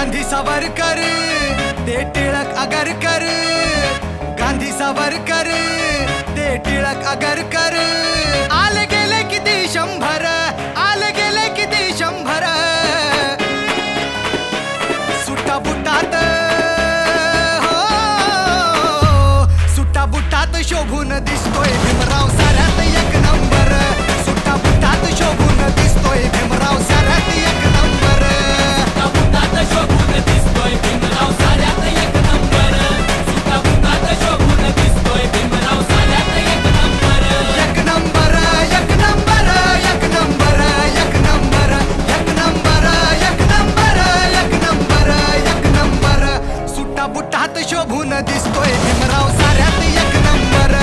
गांधी सावरकर दे टिळक आगरकर, गांधी सावरकर दे टिळक आगरकर। आले गेले किती शंभर, आले गेले किती शंभर, सुट्टा बुटात हो, सुट्टा बुटात शोभून दिसतोय भीमराव साऱ्यात एक नंबर, सुट्टा बुटात शोभून दिसतोय भीमराव साऱ्यात एक नंबर, सुट्टा बुटात शोभून दिसतोय भीमराव साऱ्यात एक नंबर, सुट्टा बुटात शोभून दिसतोय भीमराव साऱ्यात एक नंबर, एक नंबर एक नंबर एक नंबर एक नंबर एक नंबर एक नंबर एक नंबर एक नंबर, सुट्टा बुटात शोभून दिसतोय भीमराव साऱ्यात एक नंबर,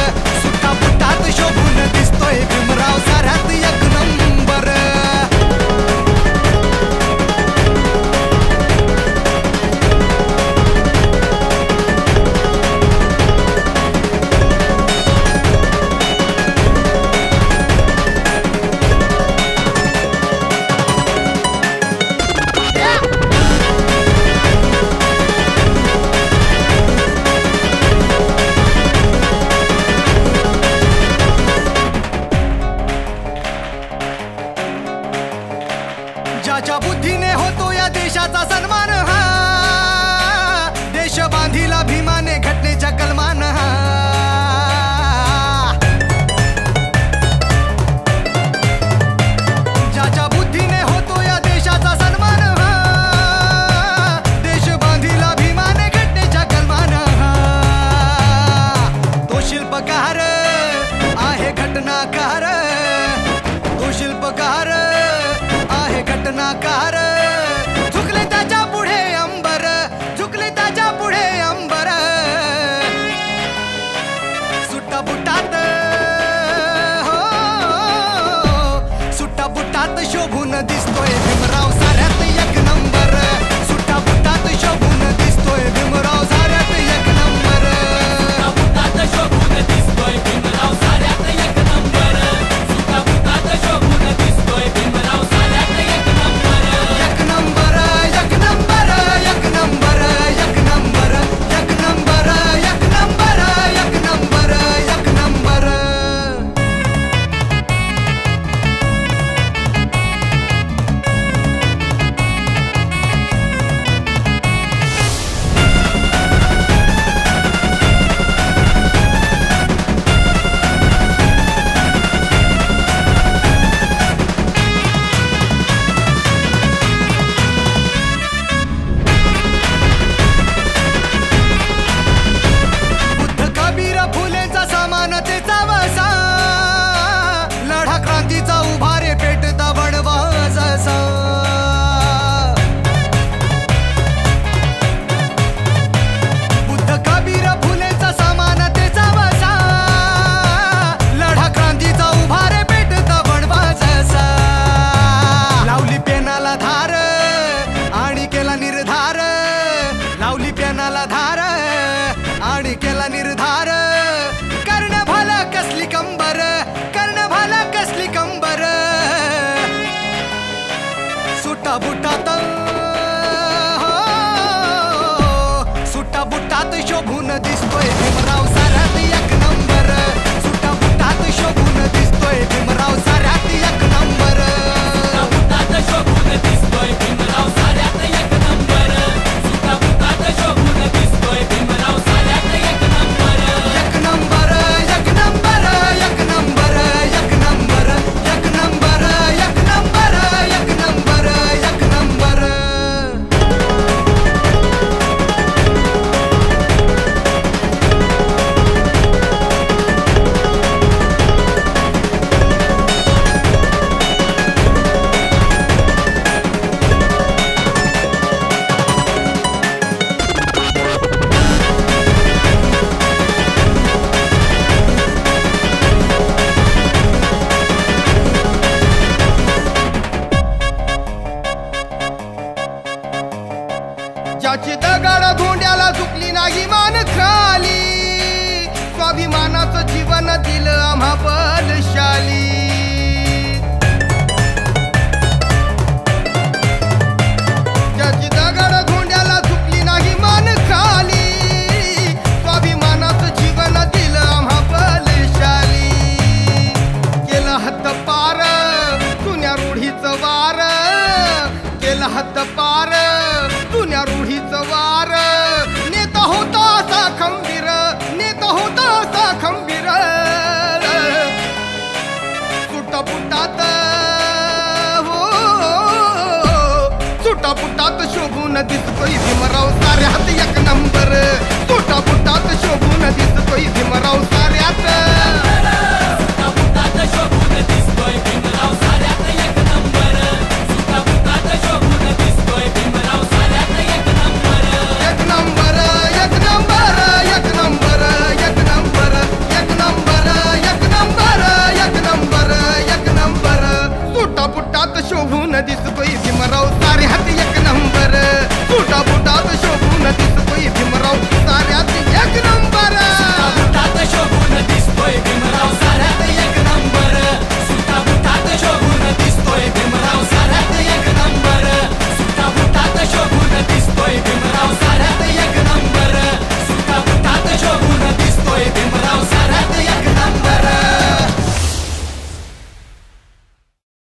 सुट्टा बुटात शोभून दिसतोय भीमराव साऱ्यात एक नंबर। ज्याच्या बुद्धीने होतो या देशाचा सन्मान, हा देश बांधिला भीमाने घटनेच्या कलमान, हा ज्याच्या बुद्धीने होतो या देशाचा सन्मान, हा देश बांधिला भीमाने घटनेच्या कलमान, हा तो शिल्पकार आहे घटनाकार, तो शिल्पकार आहे घटनाकार, झुकले त्याच्या पुढे अंबर, झुकले त्याच्या पुढे अंबर, सुट्टा बुटात हो, सुट्टा बुटात शोभून दिसतोय भीमराव साऱ्यात एक नंबर, सुट्टा बुटात शोभून दिसतोय भीमराव साऱ्यात एक नंबर, सुट्टा बुटात शोभून दिसतोय भीमराव साऱ्यात एक नंबर, सुट्टा बुटात शोभून दिसतोय भीमराव साऱ्यात एक नंबर, एक नंबर एक नंबर एक नंबर एक नंबर एक नंबर एक नंबर एक नंबर एक नंबर। बुद्ध कबीर फुलेचा समानतेचा वसा, लढा क्रांतीचा उभारे पेटता बनवा जसा, बुद्ध कबीर फुलेचा समानतेचा वसा, लढा क्रांतीचा उभारे पेटता बनवा जसा, लावली पेनाला धार आणि केला निर्धार, लावली पेनाला धार आणि केला निर्धार, कर्ण भला कसली कंबर, कर्ण भला कसली कंबर, सुट्टा बुटात हो, सुट्टा बुटात शोभून दिसतोय भीमराव साऱ्यात एक नंबर, सुट्टा बुटात शोभून दिसतोय भीमराव साऱ्यात एक नंबर, सुट्टा बुटात शोभून दिसतोय भीमराव साऱ्यात एक नंबर, सुट्टा बुटात शोभून दिसतोय भीमराव साऱ्यात एक नंबर, एक नंबर एक नंबर एक नंबर एक नंबर एक नंबर एक नंबर एक नंबर एक नंबर। ज्याची दगड धोंड्याला झुकली नाही मान खाली, स्वाभिमानाचं जीवन दिलं आम्हा बलशाली, ज्याची दगड धोंड्या सुटा बुटात शोभून दिसतोय भीमराव साऱ्यात एक नंबर सुटा बुटात शोभून दिसतोय भीमराव साऱ्यात सुटा बुटात शोभून दिसतोय भीमराव साऱ्यात एक नंबर सुटा बुटात शोभून दिसतोय भीमराव साऱ्यात एक नंबर एक नंबर एक नंबर एक नंबर एक नंबर एक नंबर एक नंबर एक नंबर एक नंबर सुटा बुटात शोभून दिसतोय